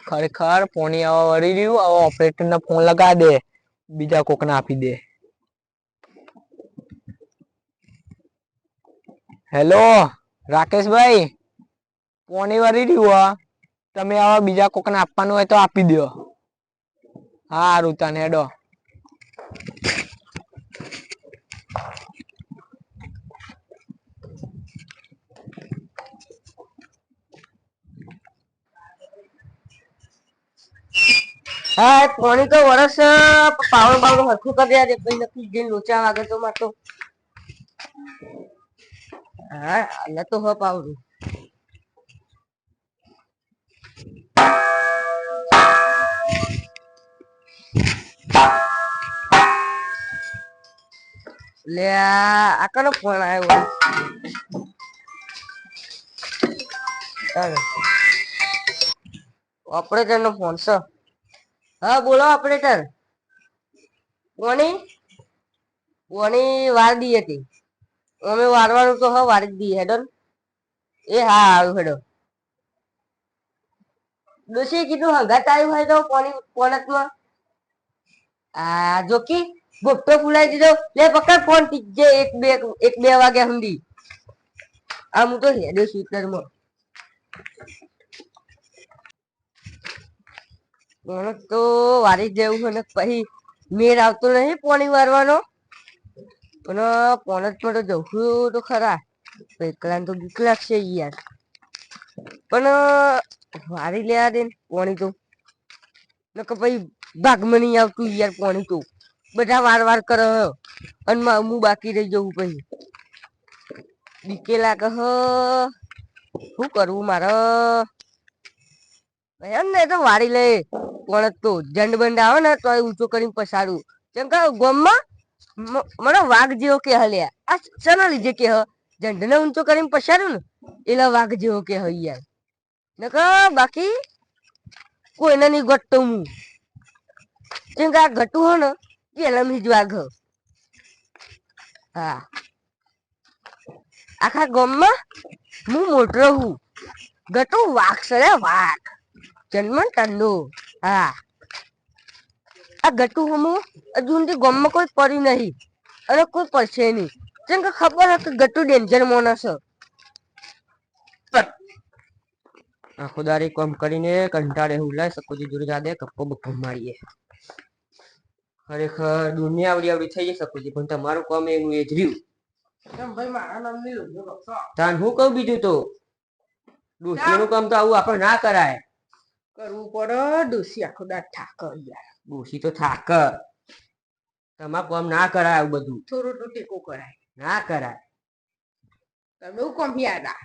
ખરેખર પોણી આવા વળી રહ્યું. હવે ઓપરેટર ને ફોન લગા દે, બીજા કોકને આપી દે. હેલો રાકેશભાઈ, પોણી વળી રહ્યું. તમે આવા બીજા કોકને આપવાનું હોય તો આપી દો. હારું તને હેડો. હા પાણી તો વરસ પાવડો બાવડો હરખું કરી દે પછી નક્કી જે લોચા વાગે તો માં તો હા હાલ તો હ પાવડું લે આ કનો ફોન આવ્યો ઓપરેટર નો ફોન છે. હા બોલો ઓપરેટર. કોની વાર દી હતી અમે વારવાનું તો હ વારી દી હેડો એ હા હારું હેડો. ડોશી કીધું હંગાત આવ્યું હોય તો પોનતમાં આ જોકી ગોપતો ફુલાઈ દીધો લે પકડ ફોન ટીજે એક બે વાગ્યા સુધી આ હું તો હેડે સ્વીટરમાં પોણત તો વારી જેવું હોય ને પછી મેર આવતો નહી પોણી વારવાનો અને પોણત માં તો જવું તો ખરા એકલા તો બીક લાગશે યાર પણ વારી લેવા દે પોણી તો પછી ભાગમાં નહી આવતું યાર પોણી તો બધા વાર કરે અને હું બાકી રહી જવું પછી બીકે લાગે હ શું કરવું મારે એમ ને તો વારી લે પણ તો જંડ બંડ આવે ને તો ઊંચો કરીને પસાડું કેમ કે ગમમાં મને વાઘ જેવો કે હલ્યા આ શેના લીધે કે ઝંડ ને ઊંચો કરીને પસાર્યું ને એલા વાઘ જેવો કે યાર નક બાકી કોઈને નહી ઘટતો હું કેમ કે આ ઘટું હો ને એલમ જ વાઘ હા આખા ગામમાં હું મોટો હું ગટું વાઘ છે વાઘ જન્મ ટંડુ હા આ ગટુ હમ હજુ સુધી ગામમાં કોઈ પડ્યું નહી અને કોઈ પડશે નહી કેમ કે ખબર હ કે ગટુ ડેન્જર માણસ આખો દાડી કામ કરીને કંટાળે હું લાય સકોજી જોડે જા દે કપ્પો બપ્પો મારીએ ખરેખર દુનિયા આવડી થઈ જઈ શકું પણ તમારું કામ એનું એ જ રહ્યું તાન હું કહું બીજું તો ડોશીનું કામ તો આવું આપણે ના કરાય કરવું પડે ડોસી આખો દાડ ઠાક યાર ડોશી તો થાક તમારું કામ ના કરાય આવું બધું થોડું તો ટેકો કરાય ના કરાય તમે હું કોમ હતા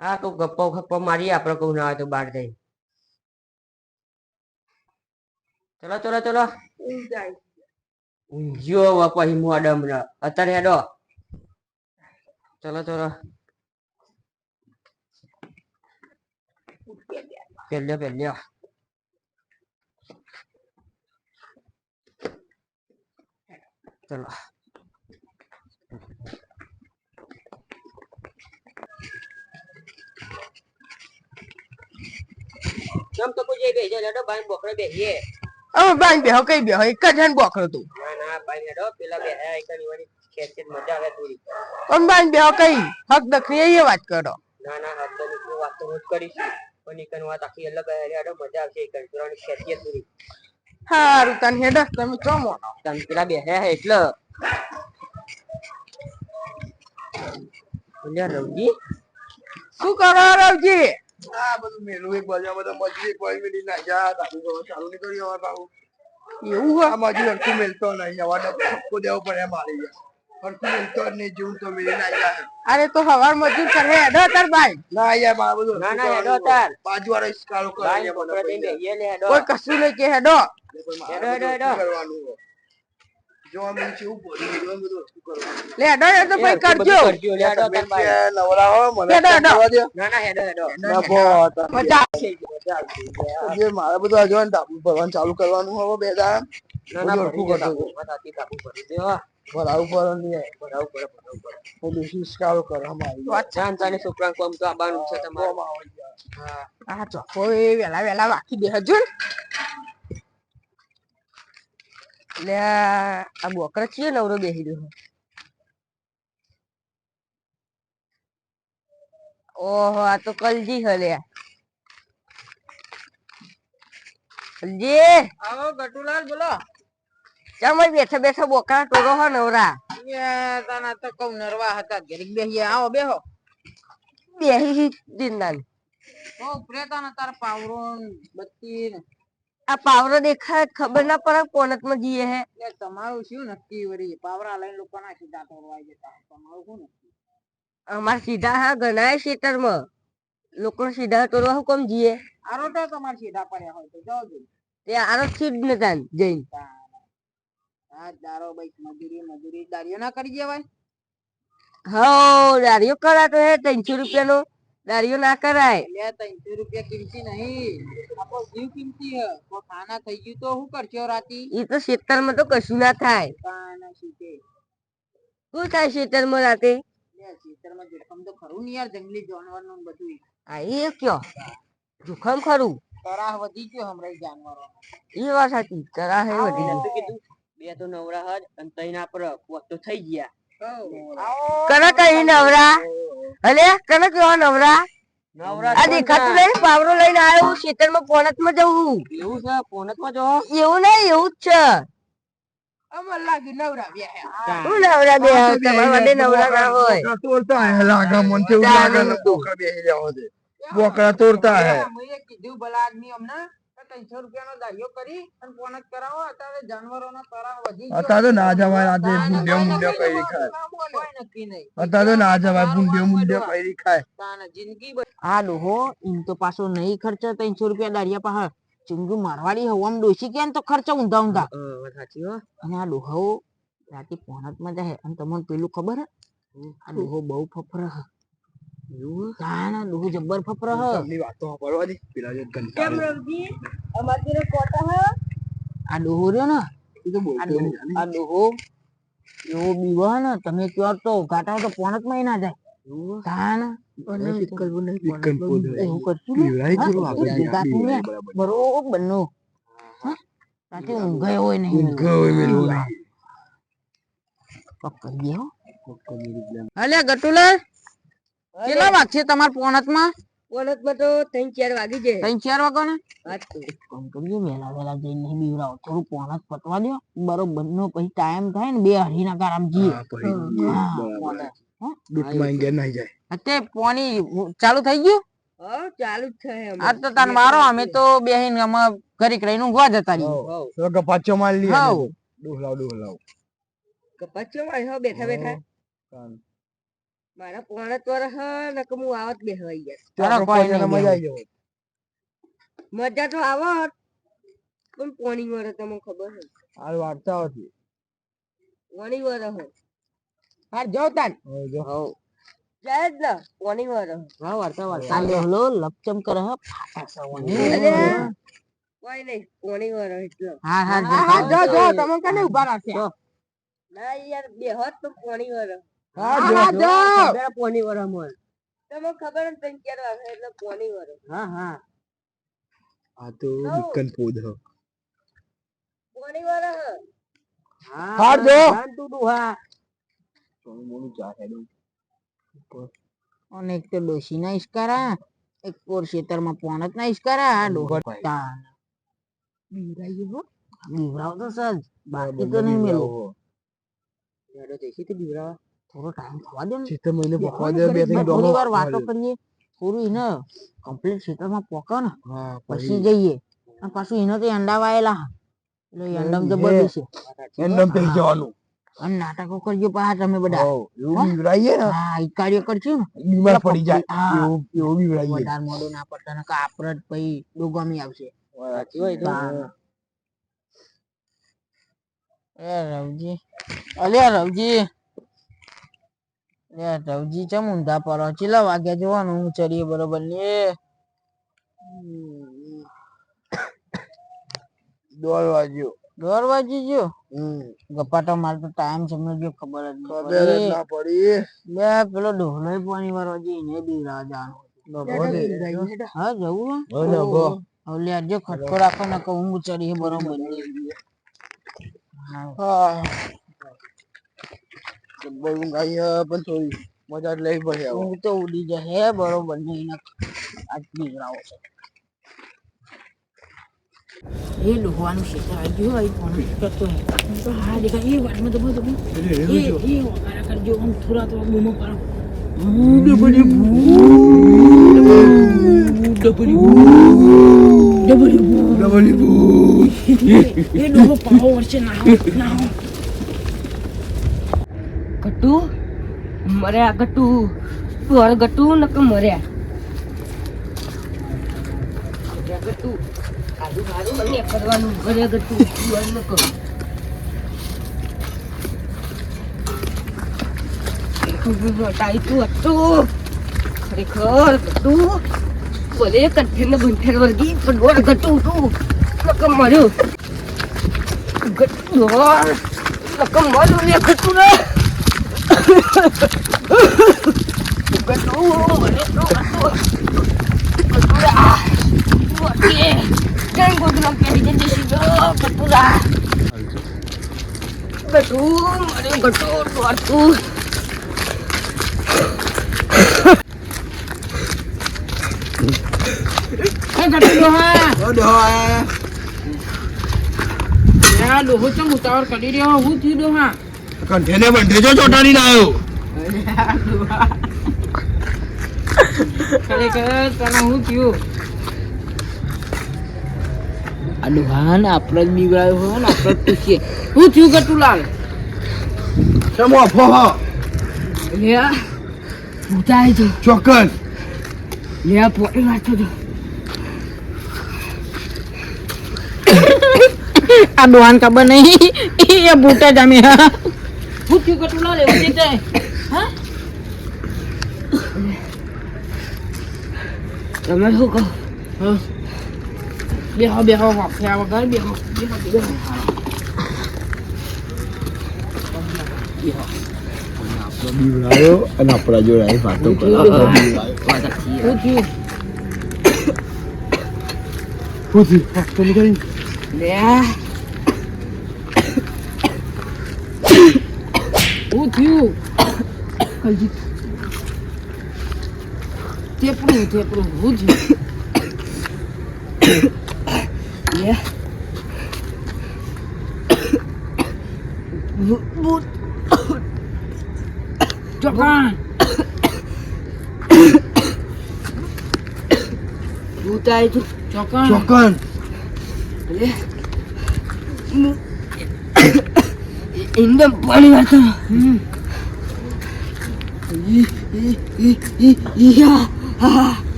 હા તો ગપ્પો ગપ્પો મારીએ આપડે કહું ના હોય તો બહાર જઈ ચલો ચલો ચલો ઊંઘ્યો પછી મોડમ અત્યારે હેડો ચલો ચલો પહેલ્યો ચલો કેમ તો કોઈ બેહી જાય લેડો બાઈ બોકડે બેહીએ અમે બાઈ બેહો કઈ બેહો એક જ જણ બોકડો તું ના બાઈ હેડો પેલા બેહ્યા એકની વાળી ખેત મજા આવે થોડી અમે બાઈ બેહો કઈ હક દખની એ વાત કરો ના હક વાત તો રોજ કરીશું પણ એકન વાત આખી અલગ હેડો મજા આવશે એક જોવાની ખેતીએ થોડી હારું તને હેડો તમે ચોમો તમે પેલા બેહ્યા હે એટલે રવજી શું કરો રવજી આ બધું મેલું એક બાજુ બધા મજૂરી કોઈ મેલી નાખ્યા ચાલુ નહીં કર્યું હવે પાછું એવું હોય આ મજૂર હરખું મેલતો નહીં હવે ઠપકો દેવો પડે મારી હરખું મેલતો જ નહીં જેવું તો મેલી નાખ્યા અરે તો હવાર મજૂર કરે હેડો તાર બાઈ ના યાર મારે બધું ના હેડો તાર બાજુ વાળા સ્કારો કરે બેહીએ લે હેડો કોઈ કશું નહીં કે હેડો હેડો કરવાનું જોવા મને કેવું પડ્યું બધું કરવાનું લે હેડો એ તો ભાઈ કરજો લે હેડો તાર બાઈ નવરા હો મને હેડો હેડો ના હેડો મજા જે મારે બધું આ જોવાનું ટાપુ ભરવાનું ચાલુ કરવાનું હવે બે દાડા ના હરખું કરતો ભરાવું પડે નહીં ડોશી સ્કારો કરે અમારી છોકરા કોમ તો આવવાનું છે તમારે આ ચોખ્ખો એ વેલા વેલા વાકી દે હજુ એટલે આ બોકરા છીએ નવરો બેસી રહ્યો ઓહો આ તો કલજી હલે કલજી આવો ગટુલાલ બોલો ચામ બેઠા બેઠા બોકરા ટોરો હો નવરા તાના તો કઉ નરવા હતા ઘેરી બેહી આવો બેહો બેહી દિનદાન ઓ ઉપરેતા ને તાર પાવરો બત્તી ને આ પાવરો દેખાય ખબર ના પડે કોનત માં જીએ હે એટલે તમારું શું નક્કી વળી પાવરા લઈને લોકો ના સીધા તોડવાઈ જતા તમારું શું નક્કી અમાર સીધા હા ગણાય ખેતર માં લોકો સીધા તોડવા હું કેમ જીએ આરો તો તમારે સીધા પડ્યા હોય તો જાઓ જો તે આરો થી જ ને તાન જઈને આ દારો ભાઈ મજૂરી દારીઓ ના કરી જવાય હો દારિયો કરાતો હે 300 રૂપિયાનો દારિયો ના કરાય એટલે 300 રૂપિયા કિંમતી નહીં આપણો જીવ કિંમતી હે કોઈ ખાના થઈ ગયું તો શું કરશો રાતી ઈ તો ખેતર માં તો કશું ના થાય કાના સીતે શું થાય ખેતર માં રાતે ખેતરમાં જોખમ તો ખરું ને યાર જંગલી જાનવર નું બધું આ એ કયો જોખમ ખરું તરાહ વધી ગયો હમણાં જાનવરો એ વાત સાચી તરા હે વધી ગઈ. કીધું બે તો નવરા હજ અને તઈના પર પોત તો થઈ ગયા કનક અહીં નવરા અલે કનક એવા નવરા નવરા આ દેખાતું નહીં પાવરો લઈને આવ્યો ખેતર માં પોનત માં જવું એવું છે પોનત માં જો એવું નહીં એવું જ છે અમર લાગી નવરા બે હું નવરા બે તમારા માટે નવરા ના હોય બોકરા તોડતા હે લાગે મન તો એવું લાગે ને બોકરા બેહી જાવ છે બોકરા તોડતા હે મેં કીધું ભલા આદમી અમને 300 રૂપિયાનો દારિયો કરી અને પોનત કરાવો અત્યારે જાનવરોનો તરાહ વધી ગયો અત્યારે તો ના જવાય આજે બુંડ્યો મુંડ્યો કરી ખાય કોઈ નક્કી નહીં અત્યારે તો ના જવાય બુંડ્યો મુંડ્યો કરી ખાય તાને જિંદગી આ ડોહો એમ તો પાછો નહીં ખર્ચો 300 રૂપિયા દારિયા પાહે ચુંગુ મારવાડી હવામ ડોસી કે તો ખર્ચો ઊંધા ઊંધા સાચી હો અને આ ડોહો રાતે પોનત માં જાય અને તમને પેલું ખબર હે આ ડોહો બહુ ફફરે હે તાના ડોહો જબ્બર ફફરે હે ની વાતો સાંભળવા દે પેલા જે કેમ ઘંટા રવજી અમારી જોડે કોટા હે આ ડોહો રહ્યો ને એ તો બોલતો નહીં આ ડોહો એવો બીવો ને તમે કયો તો ઘાટા તો પોનત માં ના જાય તાના વિકન પોદ એવું કરશું પીવડાઈ ચલો આપણે ગાતું ને બરોબર નો રાતે ઊંઘાય હોય નહીં ગયો મેલું પકડીએ હો અલે ગટુલાલ કેટલા વાગ છે તમાર પોનત માં પોનત માં તો 3-4 વાગી જાય 3-4 વાગો ને હા તો કામ કરીએ વેલા વેલા જઈને નહીં બીવરાવો થોડું પોનત પતવા દો બરોબર નો પછી ટાઈમ થાય ને બે હરીના કારામ જીએ દૂધ માં ગયા નહીં જાય અત્યારે પોણી ચાલુ થઈ ગયું હા ચાલુ જ છે આ તો તને મારો અમે તો બેહીને અમે ઘડીક રહીને ઊંઘવા જતા રહીએ તો ગપાચો માર લીએ હાઉ ડોહલાવ કપાચો માં હો બેઠા બેઠા મારા પોણત વર્ષ નક હું આવત બેહવાઈ ગયા તારા કોઈ નહીં મજા આવી જાય મજા તો આવત પણ પોણી વર તમને ખબર હે હાલ વાર્તા હતી પોણી વર હે હા જો તાન હો જાય જ ને પોણી વર હા વાર્તા વાર્તા આ લેહલો લપચમ કરે હે ફાટા સવાની કોઈ નહીં પોણી વર એટલે હા હા જો જો તમે કને ઊભા રાખે ના યાર બેહત તો પોણી વર હા જો પોણી વર મોલ તમને ખબર ને 3-4 વાગે એટલે પોણી વર હા હા આ તો વિકન પોદ હ પોણી વર હે હા જો તું ડુહા મોનું ચા હે દઉં અને એક તો ડોશી ના ઇસ્કારા એક પોર ખેતરમાં પોનત ના ઇસ્કારા આ ડોહો તાન બીરાઈ હો બીવરાવ તો સજ બાકી તો નહીં મેલું યાડો દેખી તો બીવરાવા થોડો ટાઈમ થવા દે ને ચિત્ર મહિને પકવા દે બે ઘડીક ત્રણ થોડી વાર ડોલો વાતો કરીએ થોડું એને કમ્પ્લીટ ખેતરમાં પોકે ને હા પછી જઈએ અને પાછું એને તો અંડા વાયેલા એટલે એ અંડામાં જબર બેસે એન્ડમ થઈ જવાનું અને નાટકો કરજો પાછા તમે બધા હો એવું બીવરાઈએ ને હા ઈ કાર્ય કરજો ને બીમાર પડી જાય હા. એવું એવું બીવરાઈએ વધારે મોડું ના પડતા ને આપડે પછી ડોગામી આવશે સાચી હોય તો તાન. એ રવજી અલ્યા રવજી રવજી ચમ ઊંધા પડો ચેલા વાગ્યા જોવાનું હું ચડીએ બરોબર ને દોડ વાગ્યો 12 વાગી ગયો ગપાટા માર તો ટાઈમ સમય ગયો ખબર જ નહીં ખબર જ પડી ના પડી બે પેલો ડોહલો પાણી વાળો જઈને બીવરાવા જવાનું હા જવું હવે લેજો ખટકો રાખો ને કહું ઊંઘ ચડી બરોબર પણ થોડી મજા જ લેવી પડે હવે. ઊંઘ તો ઉડી જશે બરોબર નહીં આજ નીકળાવો છે એ લોહવાનું ક્ષેત્ર આવી ગયું આવી ફોન કરતો તો હા દેખાય એ વાતમાં તો બધું એ વગાડા કરજો આમ થોડા થોડા બૂમો પાડો એ ડોહો પાવો વર્ષે ના ગટ્ટુ મર્યા ગટ્ટુ તું હવે ગટ્ટુ નક મર્યા ગટ્ટુ આજુ બાજુ મને કરવાનું મર્યા ગટ્ટુ તું હવે નક ટાઈ તું હતું ખરેખર ગટ્ટુ બોલે કંઠેર બંઠેર વર્ગી પણ ગોળ ગટ્ટુ તું નક મર્યો ગટ્ટુ નક મર્યો લે ગટ્ટુ ને ડોહો ચમ ઉતાવળ કરી રહ્યો હું થયું ડોહા કંઠેને બંઠે જો ચોટાડી આવ્યો. ખરેખર તને હું થયું આ ડોહાને આપણે જ બીવડાયો હોય ને આપણે જ પૂછીએ શું થયું ગટુલાલ સમો ફોહ લે ઉતાય તો ચોકન લે પોટી વાંચો તો આ ડોહાને ખબર નહીં એ બૂટા જામે હા શું થયું ગટુલાલ એવું નહીં થાય હા તમે શું કહો બેહો બેહો વાફ્યા વગર બેહો બેહો બેહો બીવડાયો અને આપણા જોડે આવી વાતો કરે. શું થયું ફક્ત નીકળી લે શું થયું કલજી તેપડું શું થયું લે ચોકાન ઉતાય તો ચોકાન ચોકન લે ઇન્દમ પાણી વાતો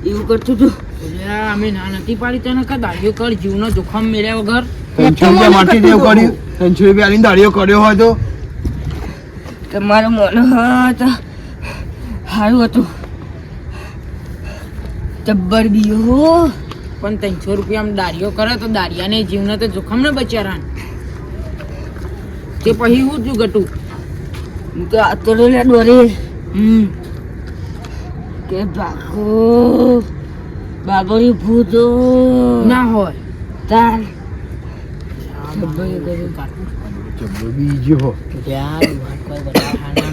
એવું કરતું તું અમે ના નથી પાડી તને કા દાડીઓ કર જીવનો જોખમ મેળ્યા વગર 300 રૂપિયા માટે દેવ કર્યું 300 રૂપિયા આલીને દાડીઓ કર્યો હોય તો તમારું મન તો સારું હતું જબ્બર બીયો પણ 300 રૂપિયા દાડીઓ કરે તો દાડિયાને જીવને તો જોખમ ને બચારા તે પછી હું થયું ગટુ તો આ તો લે ડોરે હમ કે બાકો બાબરી ભૂતો ના હોય તાર બીજો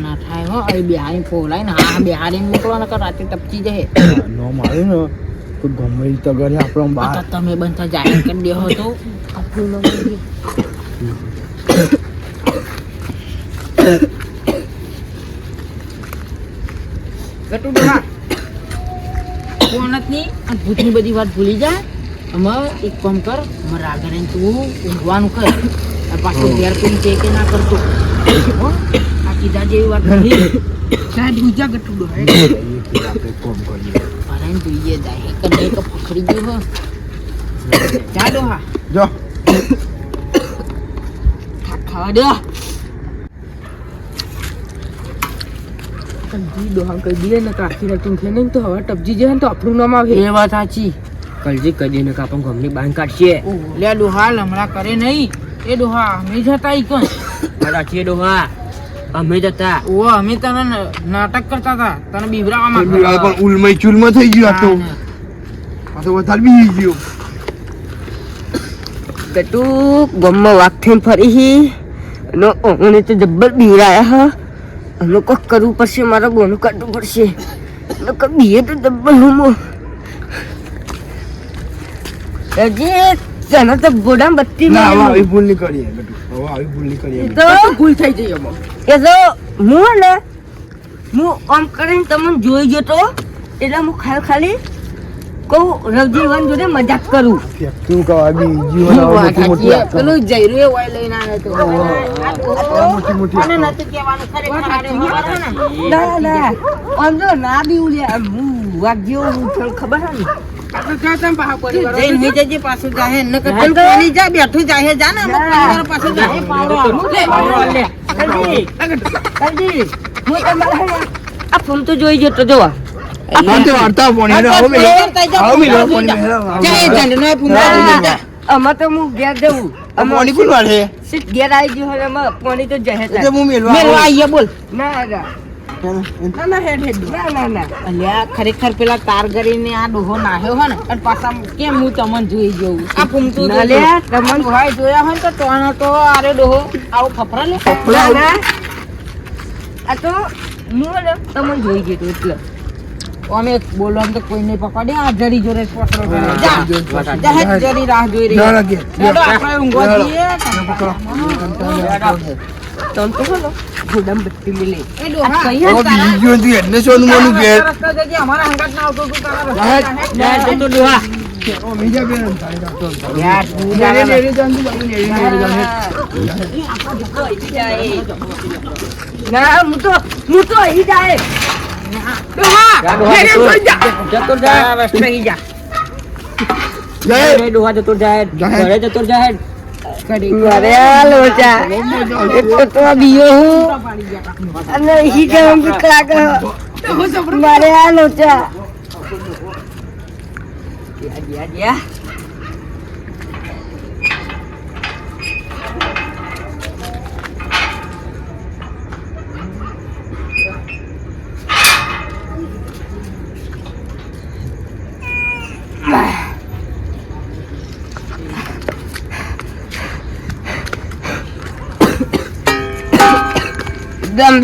ના થાય હો અહીં બિહારી ફોલાય ને હા બિહારી મોકલો ને રાતે ટપકી જાય નો મારે ને તો ગમે તો ઘરે આપણો આ બાર તો તમે બનતા જાહેર કરી દેહો તો આપણું નામ લઈ ગટુ ડોહા કોણ નહીં આ ભૂતની બધી વાત ભૂલી જાય અમે એક કામ કર મારા આગળ તું ઊંઘવાનું કર અને પાછું ઘેર કોઈ છે કે ના કરતો હો? આ કીધા જેવી વાત ભૂલી સાહેબ ગુજા ગટુ ડોહા કોમ કરીએ અરે જોઈએ જાય એક ને એક પકડી ગયો હો જા ડોહા જો ખાવા દે કલજી ડોહા કહી દે ને કાકી રતું છે નહીં તો હવે ટપજી જાય ને તો આપણું નામ આવે એ વાત સાચી કલજી કદી ને કાપણ ગમની બાંધ કાઢશે લે ડોહા લમડા કરે નહીં એ ડોહા અમે જતા ઈ કણ સાચી ડોહા અમે જતા ઓ અમે તને નાટક કરતા હતા તને બીવરાવા પણ માંગતા ઉલમય ચુલમાં થઈ ગયું આ તો વધારે બી ગયો બેટું ગમમાં વાઘ થઈને ફરી હી અને ઓને તો જબ્બર બીવરાયા હા અમે કોક કરવું પડશે મારે બોનું કાઢવું પડશે બીએ તો જબ્બર હું હજી તને તો ગોડામ બત્તી ના હવે આવી ભૂલ નહીં કરીએ બેટું હવે આવી ભૂલ નહીં કરીએ તો ભૂલ થઈ જઈ અમે એ તો હું ને હું આમ કરીને તમને જોઈ જતો એટલે હું ખાલી કહું રવજીવન જોડે મજાક કરું તું કહો આવી જીવન મોટી મોટી પેલું જયરું એ ઓય લઈને આવે તો મોટી મોટી અને નથી કહેવાનું ખરેખર આરે હવારે ને ના ના અંદરો ના બી ઉલ્યા હું વાગ્યો હું થોડું ખબર હે ને આપણે ક્યાં તમ પાહા પરિવાર જઈને હઈ જજે પાછું જાહે ન કે પેલું પાણી જા બેઠું જાહે જા ને અમુક પરિવાર પાછું જાહે પાવડો લે કલજી હું તમારે હે ને આ ફોન તો જોઈ જતો જોવા આ તો વાર્તા પોણી હવે મિલો પોણી જય જંડનો પુંગા આમાં તો હું ઘેર જવું પોણી કોણ વાળે સીટ ઘેર આવી ગયું હવે આમાં પાણી તો જહે એટલે હું મેલવા મેલવા આઈએ બોલ ના ના ના હેડ હેડ ના ના ના અલ્યા ખરેખર પેલા તાર કરીને આ ડોહો નાહ્યો હે ને અને પાછા કેમ હું તમને જોઈ જઉં આ પુંગતું ના લે તમને ભાઈ જોયા હોય ને તો તોનો તો આરે ડોહો આવો ફફરા લે ના ના આ તો હું ને તમને જોઈ ગયો એટલે અમે બોલવા તો કોઈ નહીં પકડે આ જરી જોડે પકડો જા જા જરી રાહ જોઈ રહી ના લાગે હેડો આપણે ઊંઘવા જઈએ તમ તો બોલો ગુડમ બત્તી મિલે એ ડોહા કઈ ઓ બીજો તું એટલે સોનું મોનું કે રસ્તા જજે અમારા હંગાત ના આવતો તું તારા ના, રસ્તા તો ડોહા ઓ બીજા બેન થાય તો યાર તું નેરે નેરે જાન તું બાબુ નેરે નેરે જાન ના હું તો અહીં જાય જતો જા રસ્તે ઈ જા જય ડોહા જતો જાય ઘરે જતો જાય મારે આ લોચા એટલો તો બીયો હું અને અહીં કેમ બીક લાગે મારે આ લોચા ગયા દમ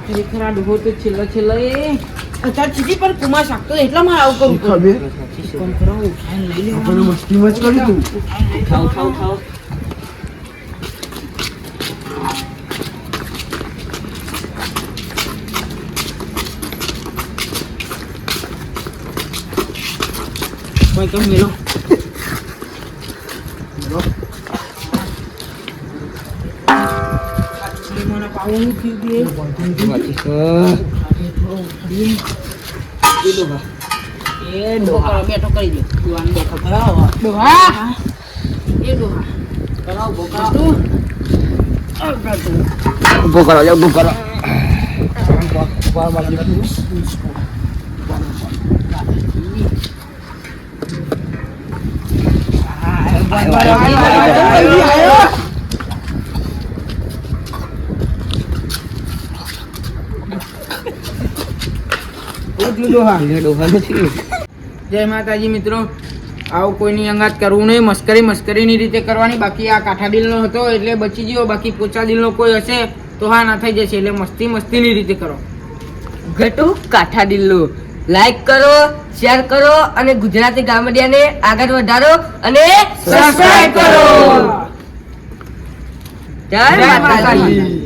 ખરેખર આ ડોહો તો છેલ્લા એ અત્યારે ચીટી પર કુમાર શાકતો એટલામાં આવું કરું ખબર કોમ કરો ઉઠાઈને લઈ લેવાનું આપણે મસ્તી મચ કરી તું ખાવ કોઈ કેમ મેલો મને પાવું થયું કે એ ડોહા બેઠો કરી દે તું આને બેઠો કરાવો ડોહા એ ડોહા કરાવો બોકા તું ઉભો કરો લે ઉભો કરો જય માતાજી મિત્રો આવું કોઈની અંગાત કરવું નહીં મસ્કરીની રીતે કરવાની બાકી આ કાઠા દિલનો હતો એટલે બચી ગયો બાકી પોચા દિલનો કોઈ હશે તો હા ના થઈ જશે એટલે મસ્તીની રીતે કરો ઘટુ કાઠા દિલ્લો લાઈક કરો શેર કરો અને ગુજરાતી ગામડિયાને આગળ વધારો અને સબસ્ક્રાઇબ કરો જય માતાજી.